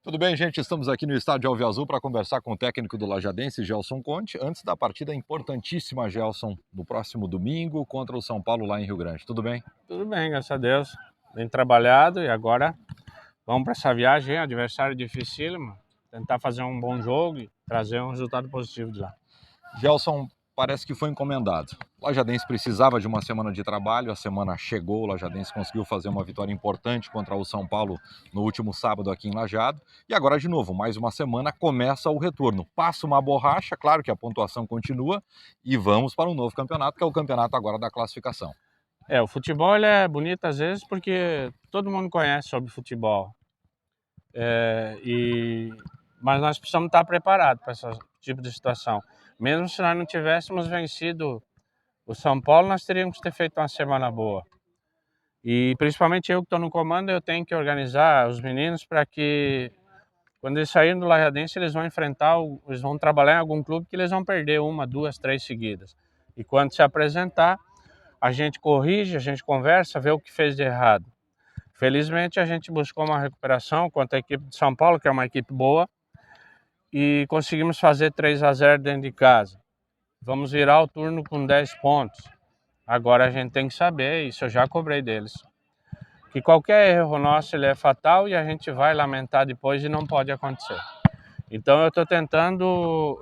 Tudo bem, gente? Estamos aqui no estádio Alviazul para conversar com o técnico do Lajadense, Gelson Conte, antes da partida importantíssima, Gelson, no próximo domingo contra o São Paulo lá em Rio Grande. Tudo bem? Tudo bem, graças a Deus. Bem trabalhado e agora vamos para essa viagem, adversário dificílimo, tentar fazer um bom jogo e trazer um resultado positivo de lá. Gelson, parece que foi encomendado. O Lajadense precisava de uma semana de trabalho, a semana chegou, o Lajadense conseguiu fazer uma vitória importante contra o São Paulo no último sábado aqui em Lajado. E agora, de novo, mais uma semana, começa o retorno. Passa uma borracha, claro que a pontuação continua, e vamos para um novo campeonato, que é o campeonato agora da classificação. O futebol ele é bonito às vezes porque todo mundo conhece sobre futebol. Mas nós precisamos estar preparados para esse tipo de situação. Mesmo se nós não tivéssemos vencido o São Paulo, nós teríamos que ter feito uma semana boa. E principalmente eu que estou no comando, eu tenho que organizar os meninos para que quando eles saírem do Lajadense, eles vão eles vão trabalhar em algum clube que eles vão perder uma, duas, três seguidas. E quando se apresentar, a gente corrige, a gente conversa, vê o que fez de errado. Felizmente, a gente buscou uma recuperação contra a equipe de São Paulo, que é uma equipe boa, e conseguimos fazer 3-0 dentro de casa. Vamos virar o turno com 10 pontos. Agora a gente tem que saber, isso eu já cobrei deles, que qualquer erro nosso ele é fatal e a gente vai lamentar depois e não pode acontecer. Então eu estou tentando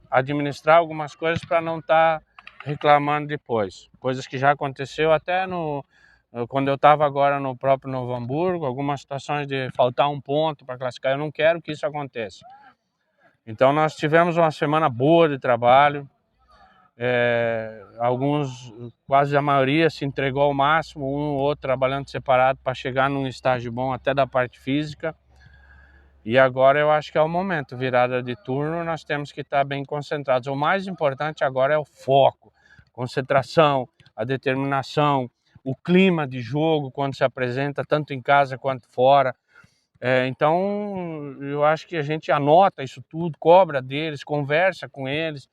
administrar algumas coisas para não estar reclamando depois. Coisas que já aconteceu até quando eu estava agora no próprio Novo Hamburgo, algumas situações de faltar um ponto para classificar. Eu não quero que isso aconteça. Então nós tivemos uma semana boa de trabalho. Quase a maioria se entregou ao máximo, um ou outro trabalhando separado para chegar num estágio bom até da parte física. E agora eu acho que é o momento, virada de turno, nós temos que estar bem concentrados. O mais importante agora é o foco, concentração, a determinação, o clima de jogo quando se apresenta, tanto em casa quanto fora. Então eu acho que a gente anota isso tudo, cobra deles, conversa com eles.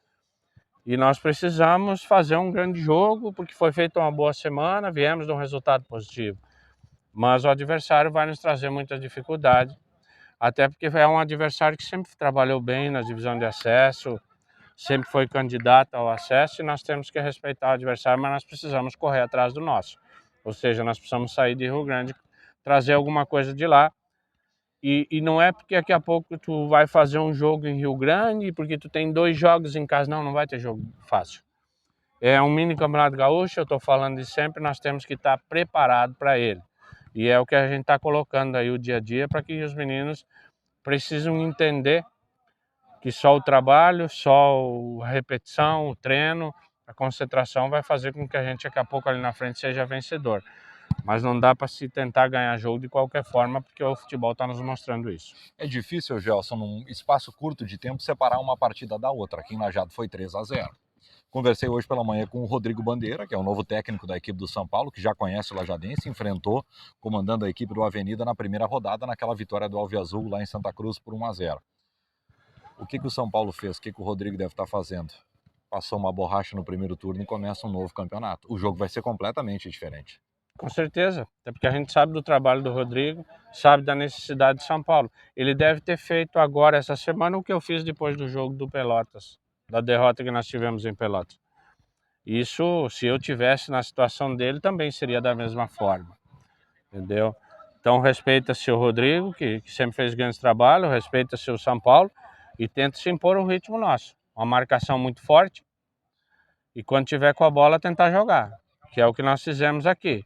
E nós precisamos fazer um grande jogo, porque foi feita uma boa semana, viemos de um resultado positivo. Mas o adversário vai nos trazer muita dificuldade. Até porque é um adversário que sempre trabalhou bem na divisão de acesso, sempre foi candidato ao acesso e nós temos que respeitar o adversário, mas nós precisamos correr atrás do nosso. Ou seja, nós precisamos sair de Rio Grande, trazer alguma coisa de lá. E não é porque daqui a pouco tu vai fazer um jogo em Rio Grande, porque tu tem 2 jogos em casa. Não vai ter jogo fácil. É um mini campeonato gaúcho, eu estou falando de sempre, nós temos que estar preparado para ele. E é o que a gente está colocando aí o dia a dia para que os meninos precisam entender que só o trabalho, só a repetição, o treino, a concentração vai fazer com que a gente daqui a pouco ali na frente seja vencedor. Mas não dá para se tentar ganhar jogo de qualquer forma, porque o futebol está nos mostrando isso. É difícil, Gelson, num espaço curto de tempo, separar uma partida da outra. Aqui em Lajado foi 3-0. Conversei hoje pela manhã com o Rodrigo Bandeira, que é o novo técnico da equipe do São Paulo, que já conhece o Lajadense, enfrentou, comandando a equipe do Avenida na primeira rodada, naquela vitória do Alviazul lá em Santa Cruz por 1-0. O que o São Paulo fez? O que o Rodrigo deve estar fazendo? Passou uma borracha no primeiro turno e começa um novo campeonato. O jogo vai ser completamente diferente. Com certeza, até porque a gente sabe do trabalho do Rodrigo, sabe da necessidade de São Paulo. Ele deve ter feito agora, essa semana, o que eu fiz depois do jogo do Pelotas, da derrota que nós tivemos em Pelotas. Isso, se eu tivesse na situação dele, também seria da mesma forma, entendeu? Então respeita-se o Rodrigo, que sempre fez grandes trabalhos, respeita-se o São Paulo e tenta se impor um ritmo nosso. Uma marcação muito forte e quando tiver com a bola tentar jogar, que é o que nós fizemos aqui.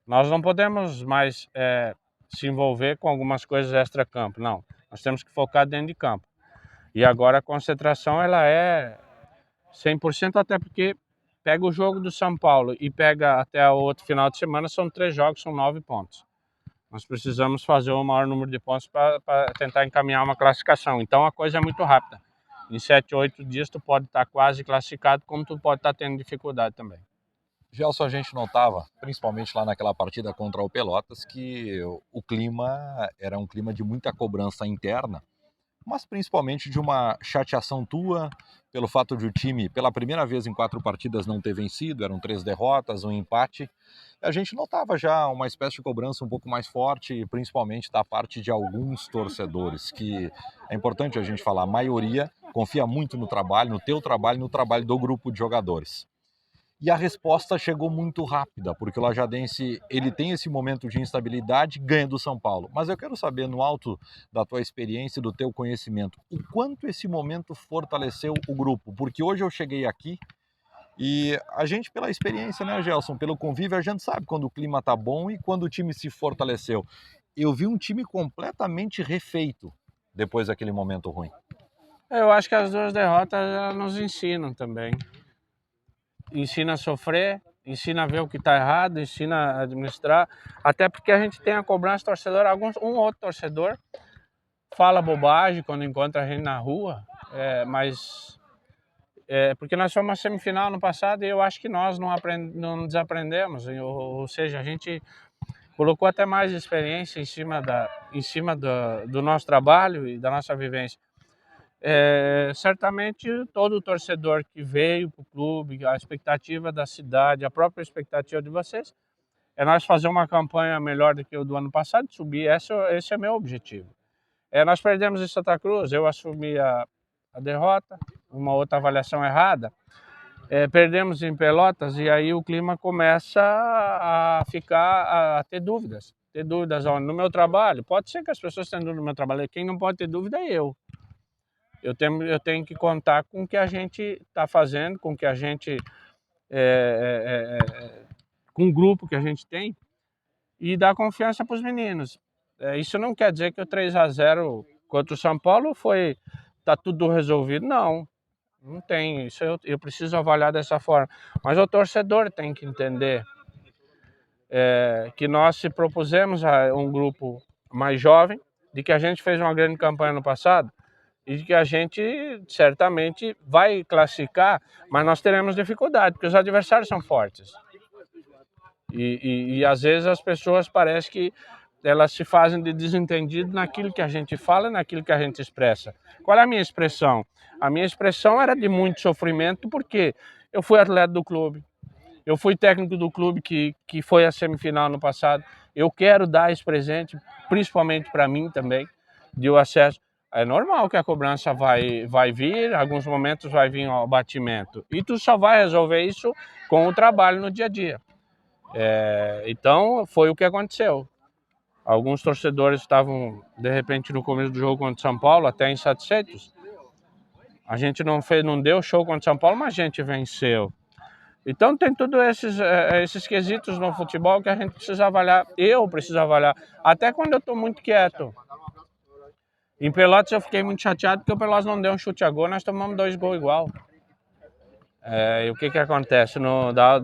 Nós não podemos mais se envolver com algumas coisas extra-campo, não. Nós temos que focar dentro de campo. E agora a concentração ela é 100%, até porque pega o jogo do São Paulo e pega até o outro final de semana, são 3 jogos, são 9 pontos. Nós precisamos fazer o maior número de pontos para tentar encaminhar uma classificação. Então a coisa é muito rápida. Em 7, 8 dias tu pode estar quase classificado, como tu pode estar tendo dificuldade também. Gelson, a gente notava, principalmente lá naquela partida contra o Pelotas, que o clima era um clima de muita cobrança interna, mas principalmente de uma chateação tua pelo fato de o time, pela primeira vez em 4 partidas, não ter vencido, eram 3 derrotas, um empate. A gente notava já uma espécie de cobrança um pouco mais forte, principalmente da parte de alguns torcedores, que é importante a gente falar, a maioria confia muito no trabalho, no teu trabalho, no trabalho do grupo de jogadores. E a resposta chegou muito rápida, porque o Lajadense ele tem esse momento de instabilidade, ganha do São Paulo. Mas eu quero saber, no alto da tua experiência e do teu conhecimento, o quanto esse momento fortaleceu o grupo? Porque hoje eu cheguei aqui e a gente, pela experiência, né, Gelson, pelo convívio, a gente sabe quando o clima tá bom e quando o time se fortaleceu. Eu vi um time completamente refeito depois daquele momento ruim. Eu acho que as 2 derrotas nos ensinam também. Ensina a sofrer, ensina a ver o que está errado, ensina a administrar, até porque a gente tem a cobrança torcedor, um outro torcedor fala bobagem quando encontra a gente na rua, mas porque nós fomos à semifinal no passado e eu acho que nós não desaprendemos, ou seja, a gente colocou até mais experiência em cima do nosso trabalho e da nossa vivência. Certamente todo torcedor que veio para o clube, a expectativa da cidade, a própria expectativa de vocês, é nós fazer uma campanha melhor do que o do ano passado, subir, esse é meu objetivo. Nós perdemos em Santa Cruz, eu assumi a derrota, uma outra avaliação errada, perdemos em Pelotas e aí o clima começa a ter dúvidas. No meu trabalho, pode ser que as pessoas tenham dúvida no meu trabalho, quem não pode ter dúvida é eu. Eu tenho que contar com o que a gente está fazendo, com o que a gente com o grupo que a gente tem e dar confiança para os meninos. Isso não quer dizer que o 3-0 contra o São Paulo tá tudo resolvido, não tem. Isso eu preciso avaliar dessa forma. Mas o torcedor tem que entender que nós se propusemos a um grupo mais jovem, de que a gente fez uma grande campanha no passado, e que a gente certamente vai classificar, mas nós teremos dificuldade, porque os adversários são fortes. E às vezes as pessoas parecem que elas se fazem de desentendido naquilo que a gente fala, naquilo que a gente expressa. Qual é a minha expressão? A minha expressão era de muito sofrimento, porque eu fui atleta do clube, eu fui técnico do clube que foi à semifinal no passado, eu quero dar esse presente, principalmente para mim também, de o acesso. É normal que a cobrança vai vir, em alguns momentos vai vir o batimento. E tu só vai resolver isso com o trabalho no dia a dia. Então, foi o que aconteceu. Alguns torcedores estavam, de repente, no começo do jogo contra o São Paulo, até insatisfeitos. A gente não deu show contra o São Paulo, mas a gente venceu. Então, tem todos esses quesitos no futebol que a gente precisa avaliar. Eu preciso avaliar. Até quando eu estou muito quieto. Em Pelotas eu fiquei muito chateado porque o Pelotas não deu um chute a gol, nós tomamos 2 gols igual. E o que acontece?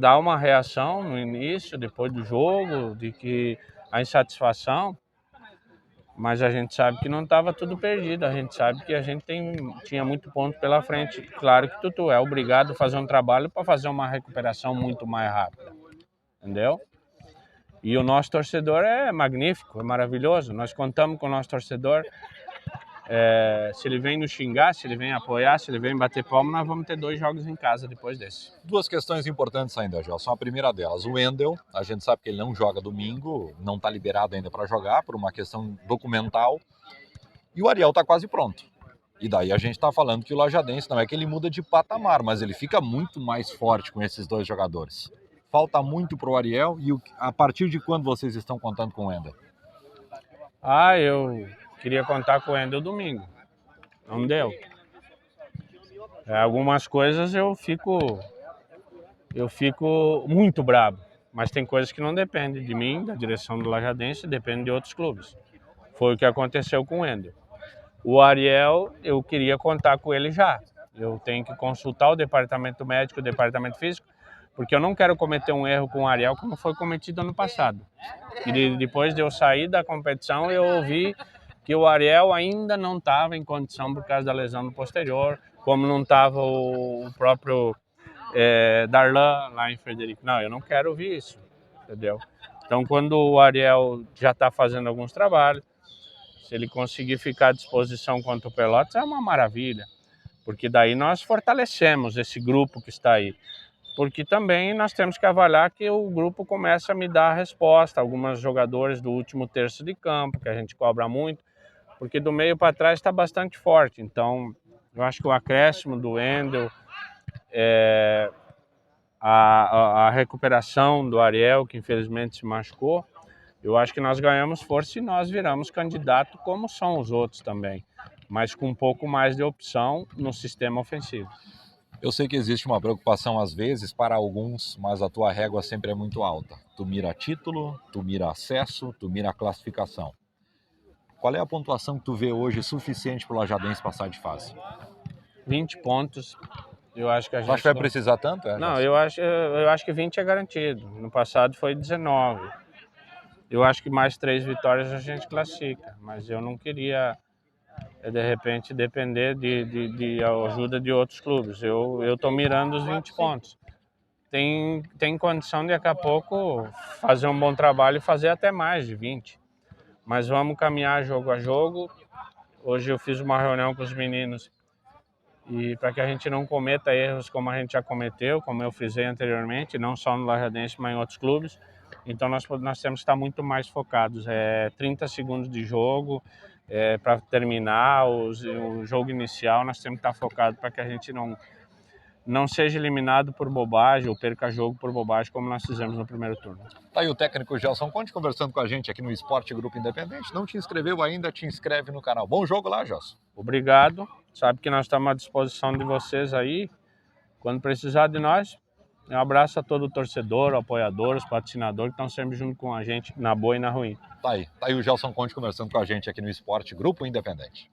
Dá uma reação no início, depois do jogo, de que a insatisfação, mas a gente sabe que não estava tudo perdido, a gente sabe que a gente tinha muito ponto pela frente. Claro que tu é obrigado a fazer um trabalho para fazer uma recuperação muito mais rápida, entendeu? E o nosso torcedor é magnífico, é maravilhoso, nós contamos com o nosso torcedor. Se ele vem nos xingar, se ele vem apoiar, se ele vem bater palma, nós vamos ter 2 jogos em casa depois desse. 2 questões importantes ainda, Gelson. A primeira delas, o Wendel, a gente sabe que ele não joga domingo, não está liberado ainda para jogar por uma questão documental, e o Ariel está quase pronto. E daí a gente está falando que o Lajadense não é que ele muda de patamar, mas ele fica muito mais forte com esses 2 jogadores. Falta muito para o Ariel, e a partir de quando vocês estão contando com o Wendel? Eu queria contar com o Wendel domingo, não deu. Algumas coisas eu fico muito bravo, mas tem coisas que não dependem de mim, da direção do Lajadense, dependem de outros clubes. Foi o que aconteceu com o Wendel. O Ariel, eu queria contar com ele já. Eu tenho que consultar o departamento médico, o departamento físico, porque eu não quero cometer um erro com o Ariel como foi cometido ano passado. E depois de eu sair da competição, eu ouvi que o Ariel ainda não estava em condição por causa da lesão no posterior, como não estava o próprio Darlan lá em Frederico. Não, eu não quero ouvir isso, entendeu? Então, quando o Ariel já está fazendo alguns trabalhos, se ele conseguir ficar à disposição contra o Pelotas, é uma maravilha. porque daí nós fortalecemos esse grupo que está aí. Porque também nós temos que avaliar que o grupo começa a me dar a resposta, alguns jogadores do último terço de campo, que a gente cobra muito, porque do meio para trás está bastante forte. Então, eu acho que o acréscimo do Wendel, a recuperação do Ariel, que infelizmente se machucou, eu acho que nós ganhamos força e nós viramos candidato como são os outros também, mas com um pouco mais de opção no sistema ofensivo. Eu sei que existe uma preocupação às vezes para alguns, mas a tua régua sempre é muito alta. Tu mira título, tu mira acesso, tu mira classificação. Qual é a pontuação que tu vê hoje suficiente para o Lajadense passar de fase? 20 pontos, eu acho que a gente... Acho que vai precisar tanto? Não, eu acho que 20 é garantido. No passado foi 19. Eu acho que mais 3 vitórias a gente classifica, mas eu não queria, de repente, depender de ajuda de outros clubes. Eu estou mirando os 20 pontos. Tem condição de, daqui a pouco, fazer um bom trabalho e fazer até mais de 20. Mas vamos caminhar jogo a jogo. Hoje eu fiz uma reunião com os meninos e para que a gente não cometa erros como a gente já cometeu, como eu frisei anteriormente, não só no Lajadense, mas em outros clubes. Então nós temos que estar muito mais focados. 30 segundos de jogo, para terminar o jogo inicial, nós temos que estar focados para que a gente não seja eliminado por bobagem ou perca jogo por bobagem, como nós fizemos no primeiro turno. Tá aí o técnico Gelson Conte conversando com a gente aqui no Esporte Grupo Independente. Não te inscreveu ainda? Te inscreve no canal. Bom jogo lá, Gelson. Obrigado. Sabe que nós estamos à disposição de vocês aí. Quando precisar de nós, um abraço a todo o torcedor, apoiador, os patrocinadores que estão sempre junto com a gente, na boa e na ruim. Tá aí o Gelson Conte conversando com a gente aqui no Esporte Grupo Independente.